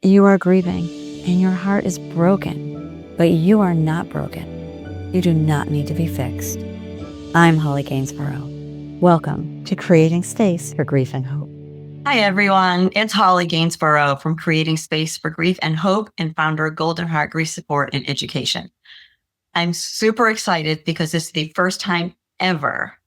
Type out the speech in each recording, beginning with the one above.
You are grieving and your heart is broken, but you are not broken. You do not need to be fixed. I'm Holly Gainsboro. Welcome to Creating Space for Grief and Hope. Hi, everyone. It's Holly Gainsboro from Creating Space for Grief and Hope and founder of Golden Heart Grief Support and Education. I'm super excited because this is the first time ever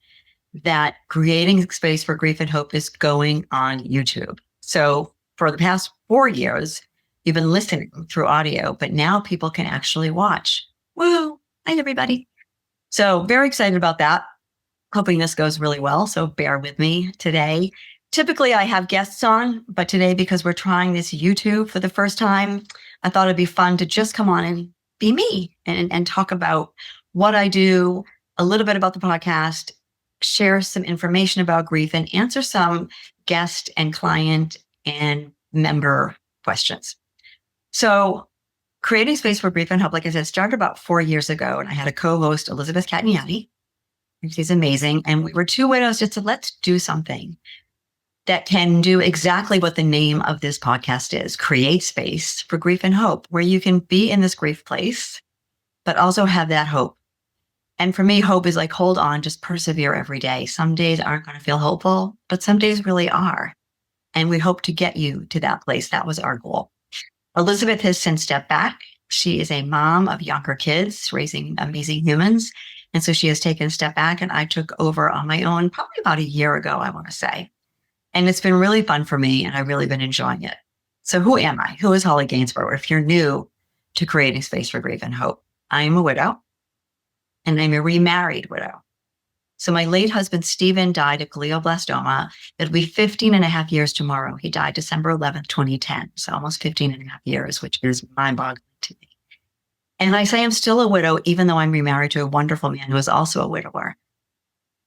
that Creating Space for Grief and Hope is going on YouTube. So for the past 4 years, you've been listening through audio, but now people can actually watch. Woo! Hi, everybody. So very excited about that. Hoping this goes really well. So bear with me today. Typically, I have guests on, but today, because we're trying this YouTube for the first time, I thought it'd be fun to just come on and be me and talk about what I do, a little bit about the podcast, share some information about grief, and answer some guest and client and member questions. So Creating Space for Grief and Hope, like I said, started about 4 years ago, and I had a co-host, Elizabeth Cataniati. She's amazing. And we were two widows just said, let's do something that can do exactly what the name of this podcast is, create space for grief and hope, where you can be in this grief place, but also have that hope. And for me, hope is like, hold on, just persevere every day. Some days aren't going to feel hopeful, but some days really are. And we hope to get you to that place. That was our goal. Elizabeth has since stepped back. She is a mom of younger kids, raising amazing humans. And so she has taken a step back, and I took over on my own probably about a year ago, I want to say. And it's been really fun for me, and I've really been enjoying it. So who am I? Who is Holly Gainsboro? If you're new to Creating Space for Grief and Hope, I am a widow, and I'm a remarried widow. So my late husband, Stephen, died of glioblastoma. It'll be 15 and a half years tomorrow. He died December 11th, 2010. So almost 15 and a half years, which is mind-boggling to me. And I say I'm still a widow, even though I'm remarried to a wonderful man who is also a widower.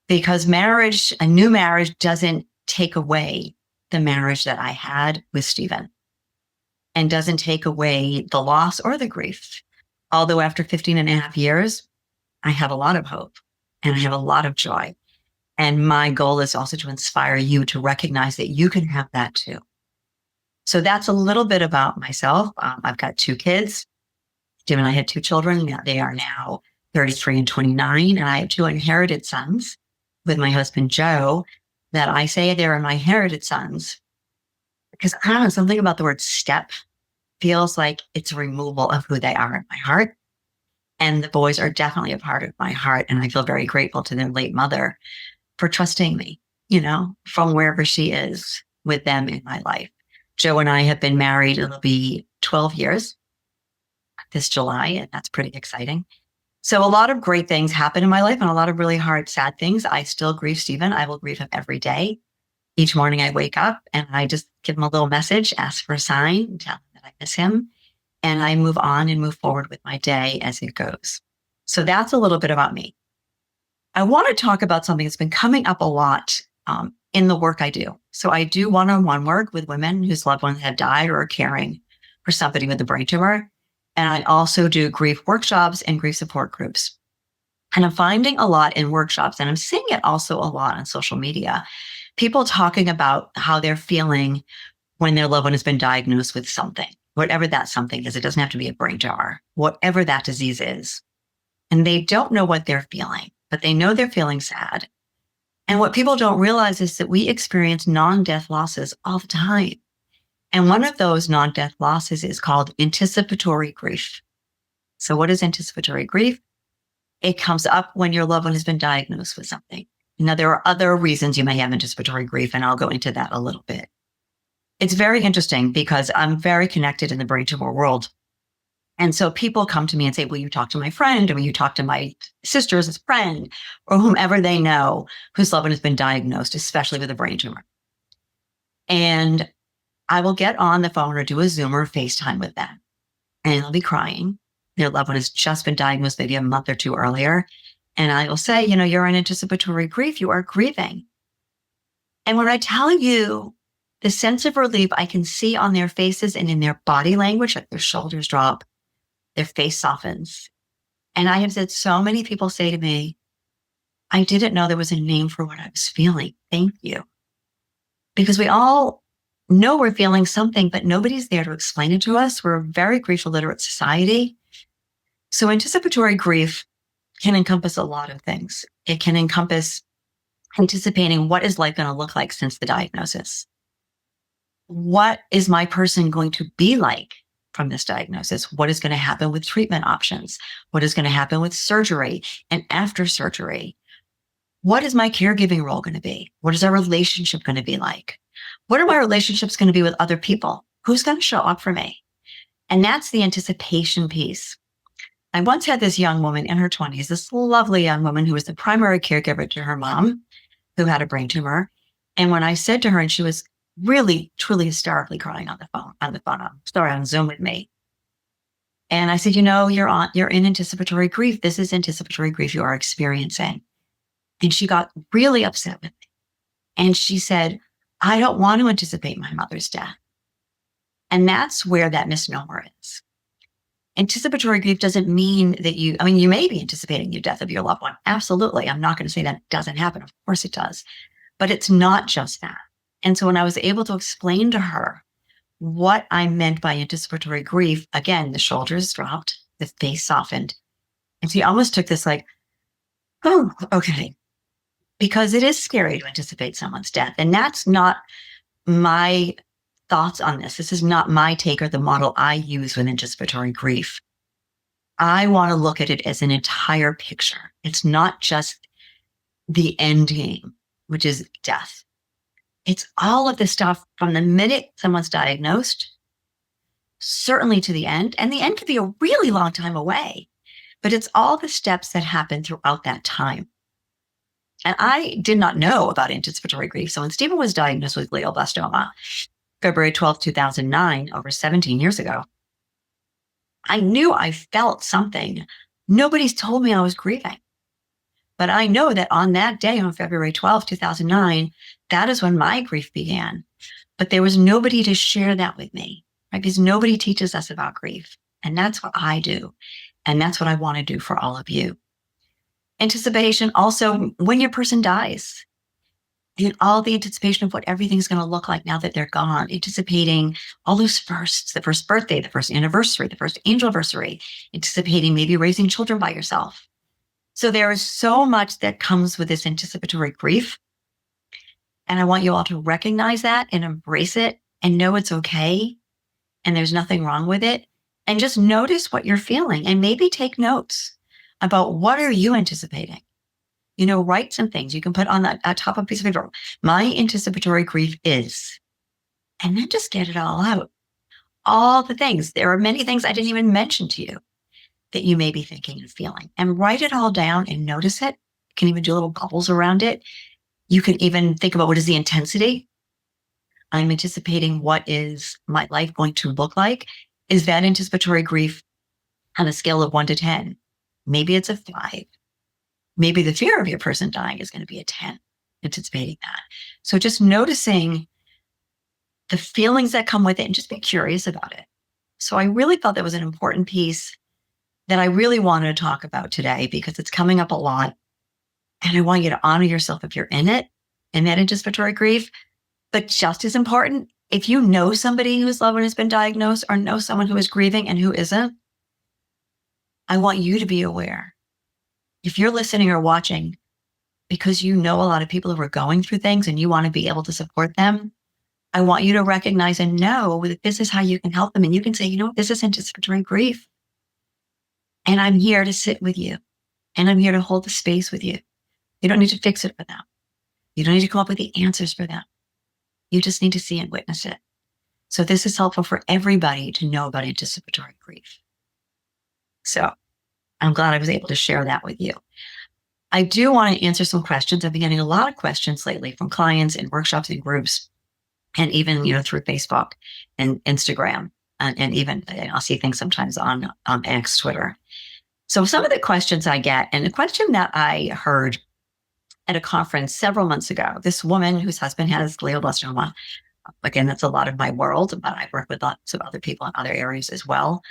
Because marriage, a new marriage, doesn't take away the marriage that I had with Stephen, and doesn't take away the loss or the grief. Although after 15 and a half years, I have a lot of hope and I have a lot of joy. And my goal is also to inspire you to recognize that you can have that too. So that's a little bit about myself. I've got 2 kids. Jim and I had 2 children. They are now 33 and 29. And I have 2 inherited sons with my husband, Joe, that I say they're my inherited sons. Because I don't know, something about the word step feels like it's a removal of who they are in my heart. And the boys are definitely a part of my heart. And I feel very grateful to their late mother for trusting me, from wherever she is with them in my life. Joe and I have been married. It'll be 12 years this July, and that's pretty exciting. So a lot of great things happen in my life, and a lot of really hard, sad things. I still grieve Stephen. I will grieve him every day. Each morning I wake up and I just give him a little message, ask for a sign, tell him that I miss him. And I move on and move forward with my day as it goes. So that's a little bit about me. I want to talk about something that's been coming up a lot in the work I do. So I do one-on-one work with women whose loved ones have died or are caring for somebody with a brain tumor. And I also do grief workshops and grief support groups. And I'm finding a lot in workshops, and I'm seeing it also a lot on social media, people talking about how they're feeling when their loved one has been diagnosed with something, whatever that something is. It doesn't have to be a brain tumor, whatever that disease is. And they don't know what they're feeling, but they know they're feeling sad. And what people don't realize is that we experience non-death losses all the time. And one of those non-death losses is called anticipatory grief. So what is anticipatory grief? It comes up when your loved one has been diagnosed with something. Now, there are other reasons you may have anticipatory grief, and I'll go into that a little bit. It's very interesting because I'm very connected in the brain tumor world. And so people come to me and say, will you talk to my friend? Or will you talk to my sister's friend? Or whomever they know whose loved one has been diagnosed, especially with a brain tumor. And I will get on the phone or do a Zoom or FaceTime with them. And they'll be crying. Their loved one has just been diagnosed maybe a month or 2 earlier. And I will say, you're in anticipatory grief. You are grieving. And when I tell you the sense of relief I can see on their faces and in their body language, like their shoulders drop, their face softens. And I have said so many people say to me, I didn't know there was a name for what I was feeling. Thank you. Because we all know we're feeling something, but nobody's there to explain it to us. We're a very grief illiterate society. So anticipatory grief can encompass a lot of things. It can encompass anticipating what is life going to look like since the diagnosis. What is my person going to be like from this diagnosis? What is going to happen with treatment options? What is going to happen with surgery and after surgery? What is my caregiving role going to be? What is our relationship going to be like? What are my relationships going to be with other people? Who's going to show up for me? And that's the anticipation piece. I once had this young woman in her 20s, this lovely young woman who was the primary caregiver to her mom, who had a brain tumor. And when I said to her, and she was really, truly hysterically crying on Zoom with me. And I said, you're in anticipatory grief. This is anticipatory grief you are experiencing. And she got really upset with me. And she said, I don't want to anticipate my mother's death. And that's where that misnomer is. Anticipatory grief doesn't mean that you may be anticipating the death of your loved one. Absolutely. I'm not going to say that doesn't happen. Of course it does. But it's not just that. And so when I was able to explain to her what I meant by anticipatory grief, again, the shoulders dropped, the face softened. And she almost took this like, oh, okay. Because it is scary to anticipate someone's death. And that's not my thoughts on this. This is not my take or the model I use with anticipatory grief. I want to look at it as an entire picture. It's not just the end game, which is death. It's all of the stuff from the minute someone's diagnosed, certainly to the end. And the end could be a really long time away, but it's all the steps that happen throughout that time. And I did not know about anticipatory grief. So when Stephen was diagnosed with glioblastoma, February 12th, 2009, over 17 years ago, I knew I felt something. Nobody's told me I was grieving. But I know that on that day, on February 12th, 2009, that is when my grief began. But there was nobody to share that with me, right? Because nobody teaches us about grief. And that's what I do. And that's what I want to do for all of you. Anticipation also when your person dies. And all the anticipation of what everything's going to look like now that they're gone, anticipating all those firsts, the first birthday, the first anniversary, the first anniversary, anticipating maybe raising children by yourself. So there is so much that comes with this anticipatory grief. And I want you all to recognize that and embrace it and know it's okay. And there's nothing wrong with it. And just notice what you're feeling and maybe take notes about what are you anticipating. Write some things you can put on that top of a piece of paper. My anticipatory grief is, and then just get it all out. All the things. There are many things I didn't even mention to you that you may be thinking and feeling. And write it all down and notice it. You can even do little bubbles around it. You can even think about what is the intensity. I'm anticipating what is my life going to look like. Is that anticipatory grief on a scale of 1 to 10? Maybe it's a 5. Maybe the fear of your person dying is going to be a 10, anticipating that. So just noticing the feelings that come with it and just be curious about it. So I really felt that was an important piece that I really wanted to talk about today because it's coming up a lot. And I want you to honor yourself if you're in it, in that anticipatory grief. But just as important, if you know somebody whose loved one has been diagnosed or know someone who is grieving and who isn't, I want you to be aware. If you're listening or watching because you know a lot of people who are going through things and you want to be able to support them, I want you to recognize and know that this is how you can help them. And you can say, this is anticipatory grief. And I'm here to sit with you. And I'm here to hold the space with you. You don't need to fix it for them. You don't need to come up with the answers for them. You just need to see and witness it. So this is helpful for everybody to know about anticipatory grief. So I'm glad I was able to share that with you. I do want to answer some questions. I've been getting a lot of questions lately from clients in workshops and groups, and even through Facebook and Instagram, and even I'll see things sometimes on X, Twitter. So some of the questions I get, and a question that I heard at a conference several months ago, this woman whose husband has glioblastoma. Again, that's a lot of my world, but I work with lots of other people in other areas as well.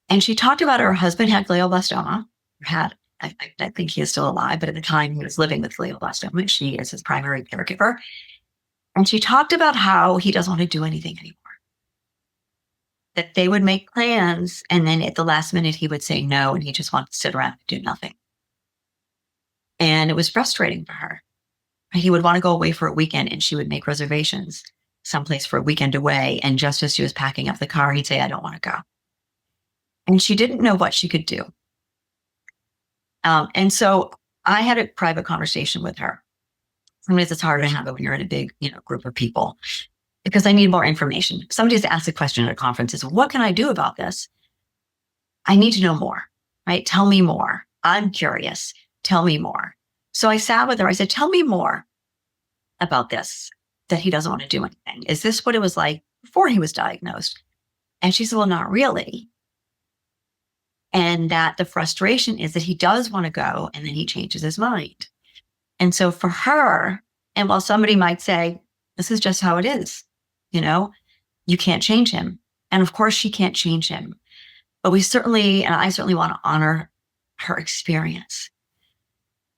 And she talked about her husband had glioblastoma, I think he is still alive, but at the time he was living with glioblastoma. She is his primary caregiver. And she talked about how he doesn't want to do anything anymore. That they would make plans, and then at the last minute, he would say no, and he just wanted to sit around and do nothing. And it was frustrating for her. He would want to go away for a weekend, and she would make reservations someplace for a weekend away. And just as she was packing up the car, he'd say, I don't want to go. And she didn't know what she could do. And so I had a private conversation with her. Sometimes it's harder to have it when you're in a big, group of people, because I need more information. Somebody's asked a question at a conference is, what can I do about this? I need to know more, right? Tell me more. I'm curious. Tell me more. So I sat with her. I said, tell me more about this, that he doesn't want to do anything. Is this what it was like before he was diagnosed? And she said, well, not really. And that the frustration is that he does want to go and then he changes his mind. And so for her, and while somebody might say, this is just how it is, you can't change him. And of course she can't change him. But I certainly want to honor her experience.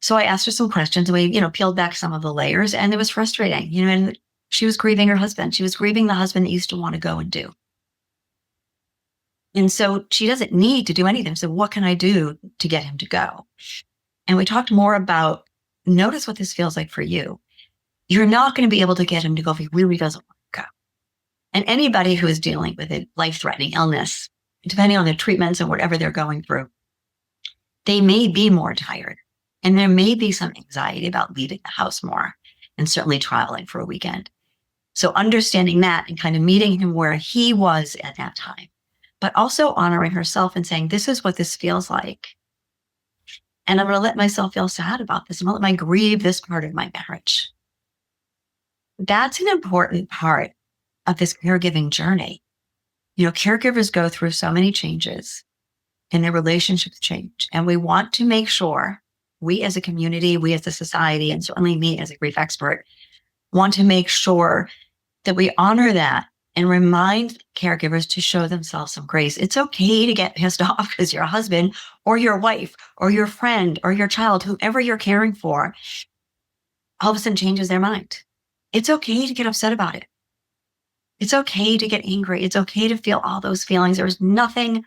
So I asked her some questions, and we, peeled back some of the layers, and it was frustrating, and she was grieving her husband. She was grieving the husband that used to want to go and do. And so she doesn't need to do anything. So what can I do to get him to go? And we talked more about, notice what this feels like for you. You're not going to be able to get him to go if he really doesn't want to go. And anybody who is dealing with a life-threatening illness, depending on the treatments and whatever they're going through, they may be more tired. And there may be some anxiety about leaving the house more, and certainly traveling for a weekend. So understanding that and kind of meeting him where he was at that time, but also honoring herself and saying, this is what this feels like. And I'm going to let myself feel sad about this. I'm going to let grieve this part of my marriage. That's an important part of this caregiving journey. Caregivers go through so many changes, and their relationships change. And we want to make sure, we as a community, we as a society, and certainly me as a grief expert, want to make sure that we honor that and remind caregivers to show themselves some grace. It's okay to get pissed off because your husband or your wife or your friend or your child, whoever you're caring for, all of a sudden changes their mind. It's okay to get upset about it. It's okay to get angry. It's okay to feel all those feelings. There's nothing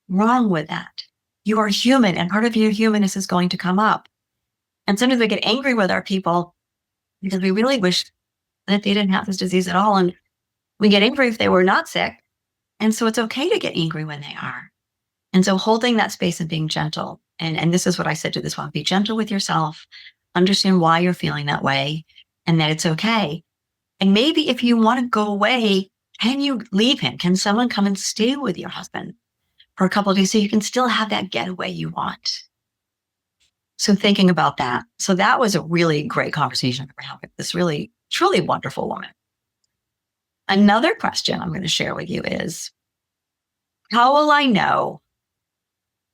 wrong with that. You are human, and part of your humanness is going to come up. And sometimes we get angry with our people because we really wish that they didn't have this disease at all. And we get angry if they were not sick. And so it's okay to get angry when they are. And so holding that space and being gentle. And this is what I said to this one, be gentle with yourself, understand why you're feeling that way, and that it's okay. And maybe if you want to go away, can you leave him? Can someone come and stay with your husband for a couple of days so you can still have that getaway you want? So thinking about that. So that was a really great conversation we're having with this really, truly wonderful woman. Another question I'm going to share with you is, how will I know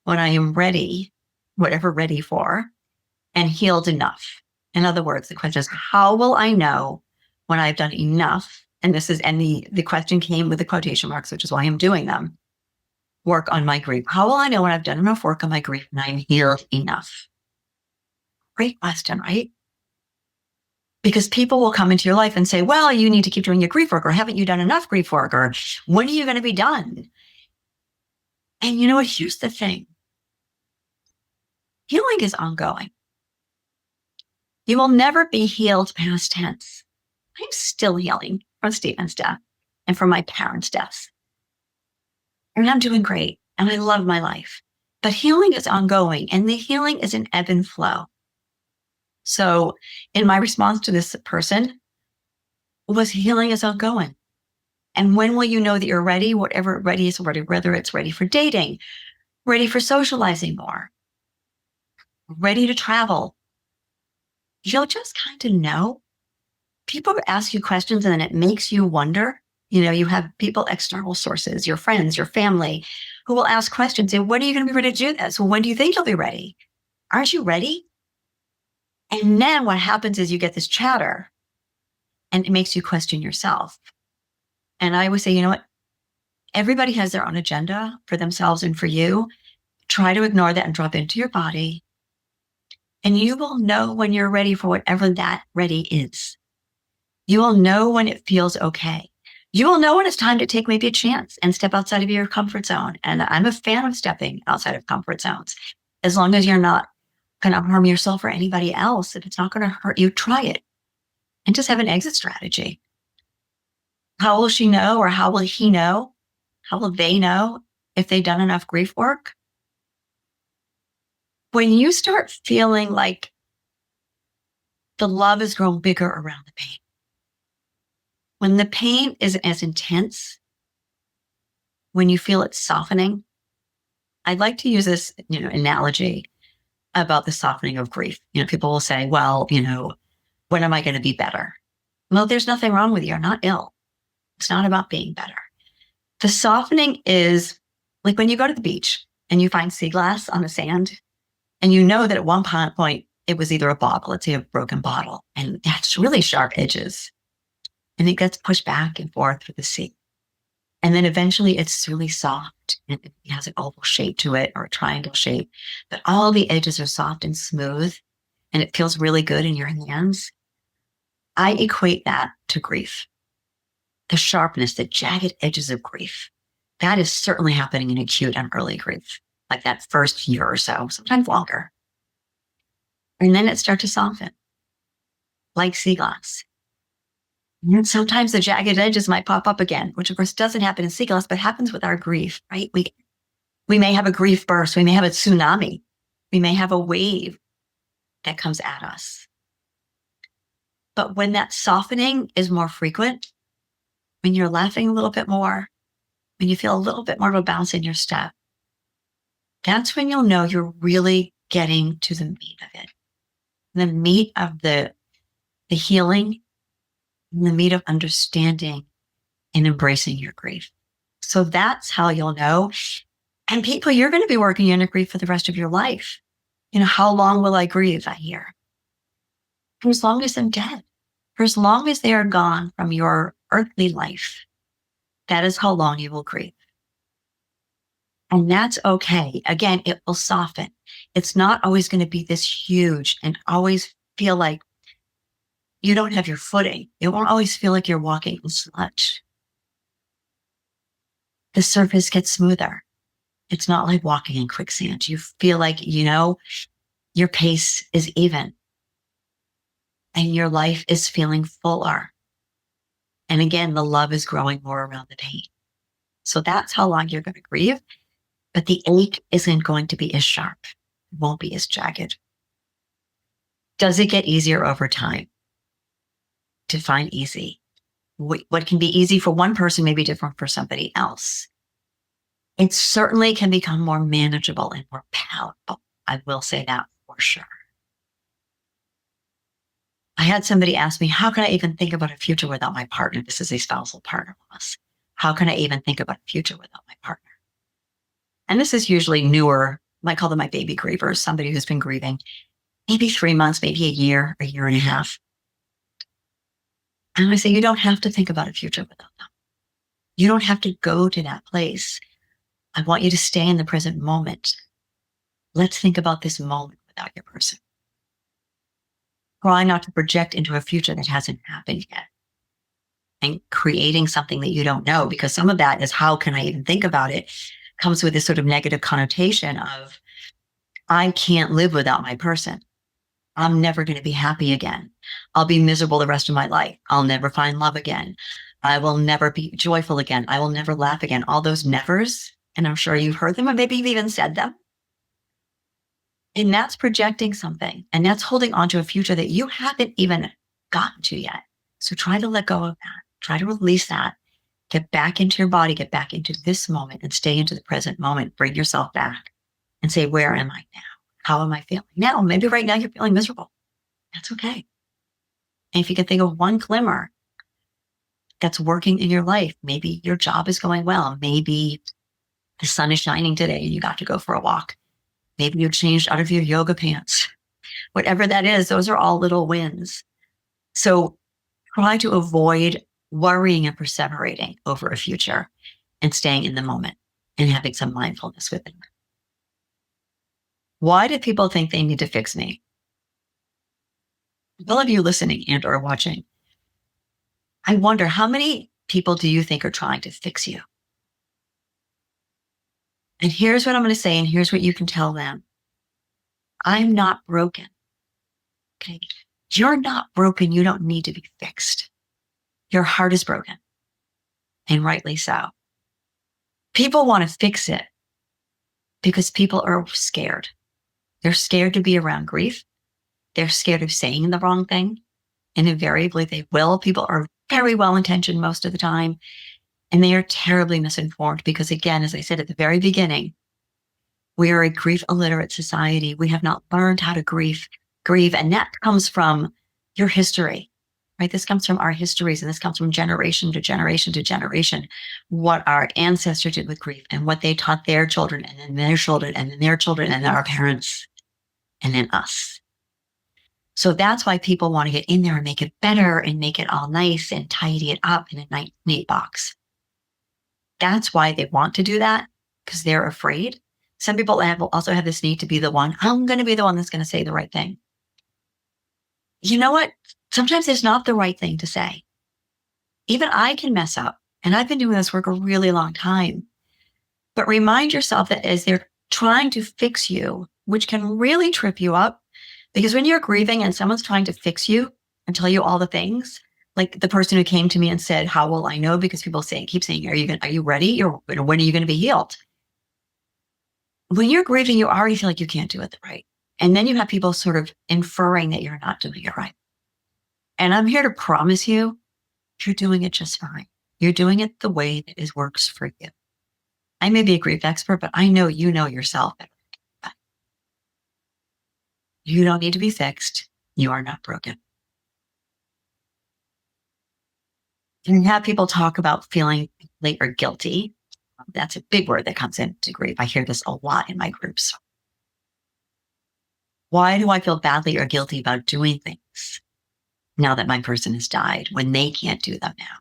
when I am ready, whatever ready for, and healed enough? In other words, the question is, how will I know when I've done enough? And the question came with the quotation marks, which is why I'm doing them. Work on my grief. How will I know when I've done enough work on my grief and I'm healed enough? Great question, right? Because people will come into your life and say, well, you need to keep doing your grief work, or haven't you done enough grief work, or when are you going to be done? And you know what? Here's the thing. Healing is ongoing. You will never be healed past tense. I'm still healing from Stephen's death and from my parents' deaths. And I'm doing great, and I love my life. But healing is ongoing, and the healing is an ebb and flow. So in my response to this person was, healing is ongoing. And when will you know that you're ready? Whatever ready is, whether it's ready for dating, ready for socializing more, ready to travel. You'll just kind of know. People ask you questions and then it makes you wonder. You have people, external sources, your friends, your family, who will ask questions. And when are you going to be ready to do this? Well, when do you think you'll be ready? Aren't you ready? And then what happens is you get this chatter and it makes you question yourself. And I always say, you know what? Everybody has their own agenda for themselves and for you. Try to ignore that and drop into your body. And you will know when you're ready for whatever that ready is. You will know when it feels okay. You will know when it's time to take maybe a chance and step outside of your comfort zone. And I'm a fan of stepping outside of comfort zones. As long as you're not going to harm yourself or anybody else, if it's not going to hurt you, try it and just have an exit strategy. How will she know, or how will he know? How will they know if they've done enough grief work? When you start feeling like the love has grown bigger around the pain, when the pain isn't as intense, when you feel it softening, I'd like to use this, analogy about the softening of grief. People will say, well, when am I going to be better? Well, there's nothing wrong with you. You're not ill. It's not about being better. The softening is like when you go to the beach and you find sea glass on the sand, and you know that at one point it was either a bottle, let's say a broken bottle, and it has really sharp edges, and it gets pushed back and forth through the sea. And then eventually it's really soft and it has an oval shape to it or a triangle shape, but all the edges are soft and smooth and it feels really good in your hands. I equate that to grief. The sharpness, the jagged edges of grief. That is certainly happening in acute and early grief, like that first year or so, sometimes longer. And then it starts to soften, like sea glass. And sometimes the jagged edges might pop up again, which of course doesn't happen in sea glass, but happens with our grief, right? We may have a grief burst. We may have a tsunami. We may have a wave that comes at us. But when that softening is more frequent, when you're laughing a little bit more, when you feel a little bit more of a bounce in your step, that's when you'll know you're really getting to the meat of it. The meat of the healing, and the meat of understanding and embracing your grief. So that's how you'll know. And people, you're going to be working in a grief for the rest of your life. How long will I grieve? I hear. For as long as I'm dead, for as long as they are gone from your earthly life, that is how long you will grieve. And that's okay. Again, it will soften. It's not always going to be this huge and always feel like you don't have your footing. It won't always feel like you're walking in sludge. The surface gets smoother. It's not like walking in quicksand. You feel like, your pace is even and your life is feeling fuller. And again, the love is growing more around the pain. So that's how long you're going to grieve. But the ache isn't going to be as sharp. It won't be as jagged. Does it get easier over time? Define easy. What can be easy for one person may be different for somebody else. It certainly can become more manageable and more palatable. I will say that for sure. I had somebody ask me, how can I even think about a future without my partner? This is a spousal partner loss. How can I even think about a future without my partner? And this is usually newer. I might call them my baby grievers, somebody who's been grieving maybe 3 months, maybe a year and a half. And I say, you don't have to think about a future without them. You don't have to go to that place. I want you to stay in the present moment. Let's think about this moment without your person. Try not to project into a future that hasn't happened yet and creating something that you don't know, because some of that is, how can I even think about it? Comes with this sort of negative connotation of, I can't live without my person. I'm never going to be happy again. I'll be miserable the rest of my life. I'll never find love again. I will never be joyful again. I will never laugh again. All those nevers. And I'm sure you've heard them, or maybe you've even said them. And that's projecting something. And that's holding on to a future that you haven't even gotten to yet. So try to let go of that. Try to release that. Get back into your body. Get back into this moment and stay into the present moment. Bring yourself back and say, where am I now? How am I feeling now? Maybe right now you're feeling miserable. That's okay. And if you can think of one glimmer that's working in your life, maybe your job is going well. Maybe the sun is shining today and you got to go for a walk. Maybe you changed out of your yoga pants. Whatever that is, those are all little wins. So try to avoid worrying and perseverating over a future and staying in the moment and having some mindfulness with it. Why do people think they need to fix me? All of you listening and or watching, I wonder, how many people do you think are trying to fix you? And here's what I'm going to say, and here's what you can tell them. I'm not broken. Okay. You're not broken. You don't need to be fixed. Your heart is broken, and rightly so. People want to fix it because people are scared. They're scared to be around grief. They're scared of saying the wrong thing. And invariably they will. People are very well intentioned most of the time. And they are terribly misinformed because, again, as I said at the very beginning, we are a grief illiterate society. We have not learned how to grieve. And that comes from your history, right? This comes from our histories, and this comes from generation to generation to generation, what our ancestors did with grief and what they taught their children, and then their children, and then their children, and then our parents, and then us. So that's why people want to get in there and make it better and make it all nice and tidy it up in a neat box. That's why they want to do that, because they're afraid. Some people also have this need to be the one, I'm going to be the one that's going to say the right thing. You know what? Sometimes it's not the right thing to say. Even I can mess up. And I've been doing this work a really long time. But remind yourself that as they're trying to fix you, which can really trip you up, because when you're grieving and someone's trying to fix you and tell you all the things, like the person who came to me and said, how will I know? Because people keep saying, are you ready? When are you going to be healed? When you're grieving, you already feel like you can't do it right. And then you have people sort of inferring that you're not doing it right. And I'm here to promise you, you're doing it just fine. You're doing it the way that works for you. I may be a grief expert, but I know you know yourself better. You don't need to be fixed. You are not broken. And have people talk about feeling late or guilty. That's a big word that comes into grief. I hear this a lot in my groups. Why do I feel badly or guilty about doing things now that my person has died when they can't do them now?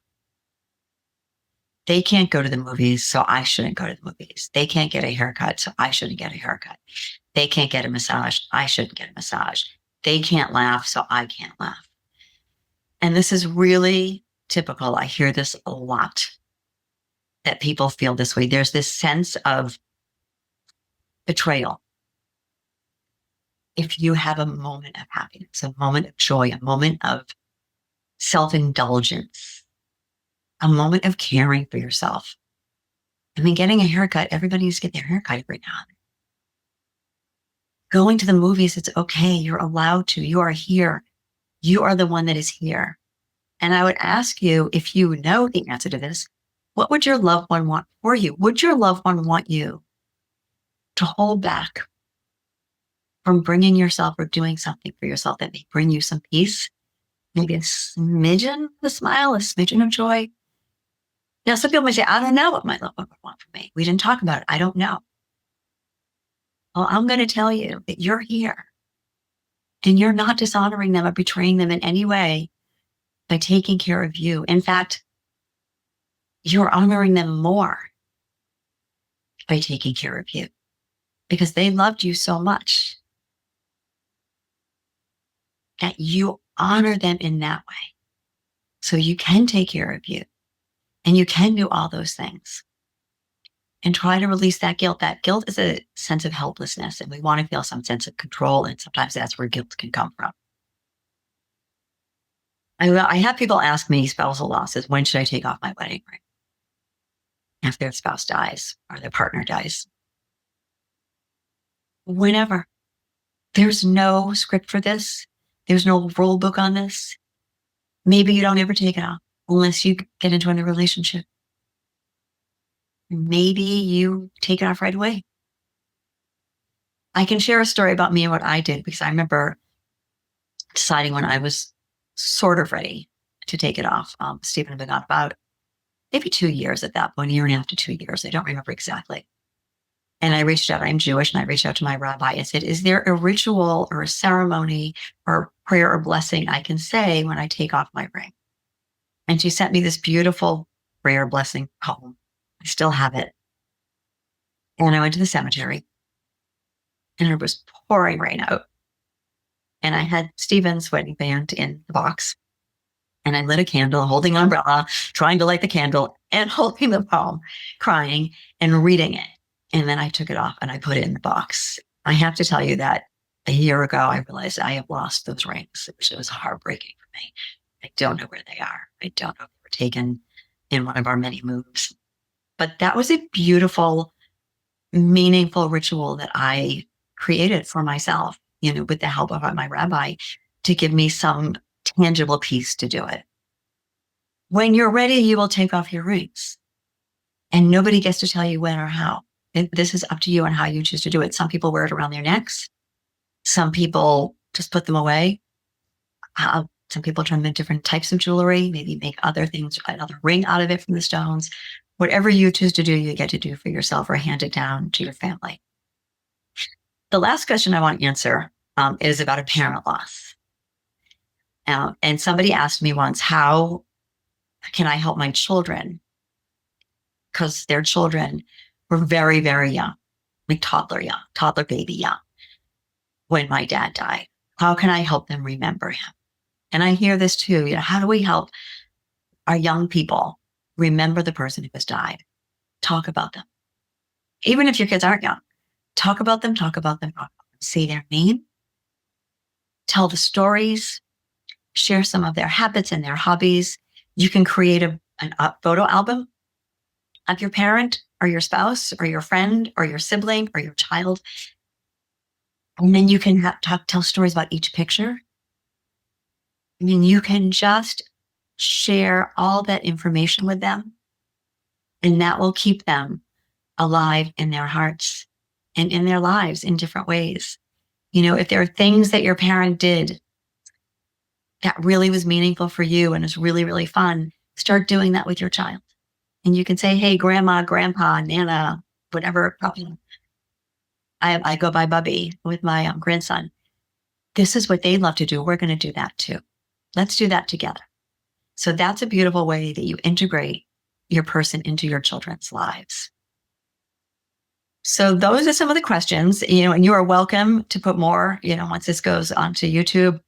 They can't go to the movies, so I shouldn't go to the movies. They can't get a haircut, so I shouldn't get a haircut. They can't get a massage, I shouldn't get a massage. They can't laugh, so I can't laugh. And this is really typical. I hear this a lot, that people feel this way. There's this sense of betrayal. If you have a moment of happiness, a moment of joy, a moment of self-indulgence, a moment of caring for yourself. I mean, getting a haircut, everybody needs to get their haircut every now and then. Going to the movies, it's okay. You're allowed to. You are here. You are the one that is here. And I would ask you, if you know the answer to this, what would your loved one want for you? Would your loved one want you to hold back from bringing yourself or doing something for yourself that may bring you some peace? Maybe a smidgen of a smile, a smidgen of joy. Now, some people may say, I don't know what my loved one would want from me. We didn't talk about it. I don't know. Well, I'm going to tell you that you're here and you're not dishonoring them or betraying them in any way by taking care of you. In fact, you're honoring them more by taking care of you because they loved you so much that you honor them in that way. So you can take care of you and you can do all those things and try to release that guilt. That guilt is a sense of helplessness, and we want to feel some sense of control. And sometimes that's where guilt can come from. I have people ask me spousal losses, when should I take off my wedding ring? If their spouse dies or their partner dies. Whenever. There's no script for this. There's no rule book on this. Maybe you don't ever take it off unless you get into a new relationship. Maybe you take it off right away. I can share a story about me and what I did because I remember deciding when I was sort of ready to take it off. Stephen had been gone about maybe 2 years at that point, a year and a half to 2 years. I don't remember exactly. And I reached out, I'm Jewish, and I reached out to my rabbi and said, is there a ritual or a ceremony or prayer or blessing I can say when I take off my ring? And she sent me this beautiful prayer blessing poem. I still have it. And I went to the cemetery and it was pouring rain out. And I had Stephen's wedding band in the box. And I lit a candle, holding an umbrella, trying to light the candle and holding the poem, crying and reading it. And then I took it off and I put it in the box. I have to tell you that a year ago, I realized I have lost those rings, which was heartbreaking for me. I don't know where they are. I don't know if they were taken in one of our many moves. But that was a beautiful, meaningful ritual that I created for myself, with the help of my rabbi to give me some tangible piece to do it. When you're ready, you will take off your rings. And nobody gets to tell you when or how. This is up to you and how you choose to do it. Some people wear it around their necks. Some people just put them away. Some people turn them into different types of jewelry, maybe make other things, another ring out of it from the stones. Whatever you choose to do, you get to do for yourself or hand it down to your family. The last question I want to answer is about a parent loss. And somebody asked me once, how can I help my children? Because their children were very, very young, like toddler baby young, when my dad died. How can I help them remember him? And I hear this too. How do we help our young people remember the person who has died? Talk about them. Even if your kids aren't young, talk about them, talk about them, say their name, tell the stories, share some of their habits and their hobbies. You can create a photo album of your parent or your spouse or your friend or your sibling or your child. And then you can tell stories about each picture. I mean, you can just share all that information with them, and that will keep them alive in their hearts and in their lives in different ways. If there are things that your parent did that really was meaningful for you and is really, really fun, start doing that with your child. And you can say, hey, grandma, grandpa, nana, whatever. I go by Bubby with my grandson. This is what they love to do. We're going to do that too. Let's do that together. So that's a beautiful way that you integrate your person into your children's lives. So those are some of the questions, and you are welcome to put more, once this goes onto YouTube.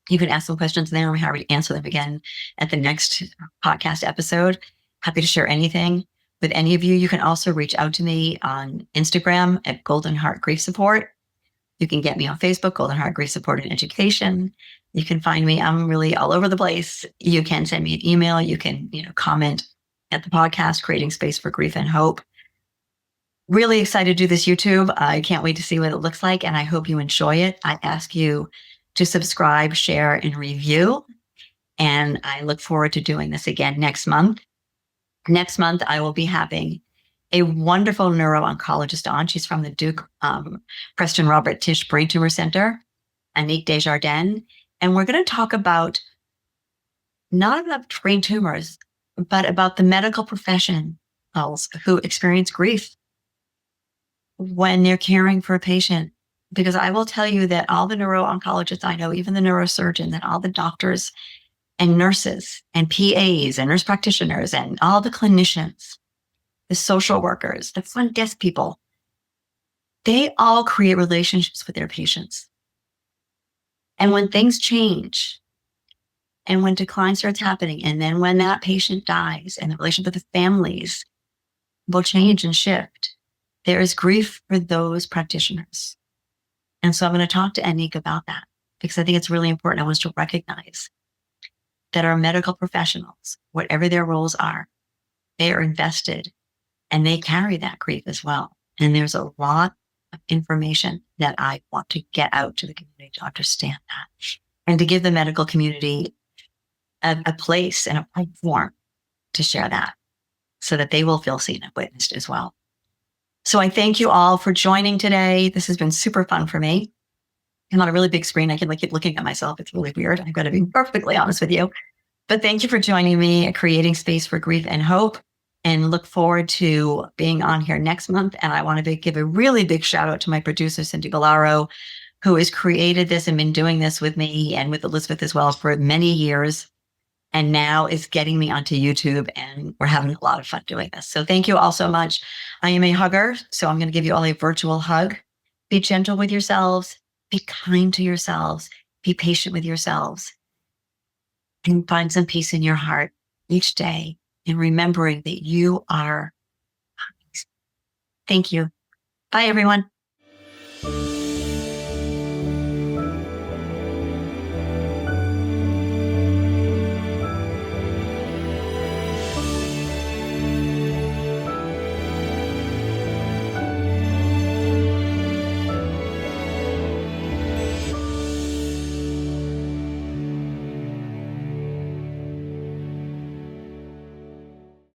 You can ask some questions there. I'm happy to answer them again at the next podcast episode. Happy to share anything with any of you. You can also reach out to me on Instagram at Golden Heart Grief Support. You can get me on Facebook, Golden Heart Grief Support and Education. You can find me. I'm really all over the place. You can send me an email. You can, comment at the podcast, Creating Space for Grief and Hope. Really excited to do this YouTube. I can't wait to see what it looks like, and I hope you enjoy it. I ask you to subscribe, share, and review. And I look forward to doing this again next month. Next month, I will be having a wonderful neuro-oncologist on. She's from the Duke Preston Robert Tisch Brain Tumor Center, Anik Desjardins. And we're going to talk about not about brain tumors, but about the medical professionals who experience grief when they're caring for a patient. Because I will tell you that all the neuro-oncologists I know, even the neurosurgeon, and all the doctors and nurses and PAs and nurse practitioners and all the clinicians, the social workers, the front desk people, they all create relationships with their patients. And when things change and when decline starts happening, and then when that patient dies and the relationship with the families will change and shift, there is grief for those practitioners. And so I'm going to talk to Anik about that, because I think it's really important. I want us to recognize that our medical professionals, whatever their roles are, they are invested and they carry that grief as well. And there's a lot of information that I want to get out to the community to understand that, and to give the medical community a place and a platform to share that, so that they will feel seen and witnessed as well. So I thank you all for joining today. This has been super fun for me. I'm on a really big screen. I can keep looking at myself. It's really weird. I've got to be perfectly honest with you. But thank you for joining me at Creating Space for Grief and Hope, and look forward to being on here next month. And I want to give a really big shout out to my producer, Cindy Ballaro, who has created this and been doing this with me and with Elizabeth as well for many years, and now is getting me onto YouTube, and we're having a lot of fun doing this. So thank you all so much. I am a hugger, so I'm going to give you all a virtual hug. Be gentle with yourselves. Be kind to yourselves. Be patient with yourselves. and find some peace in your heart each day in remembering that you are. Thank you. Bye, everyone.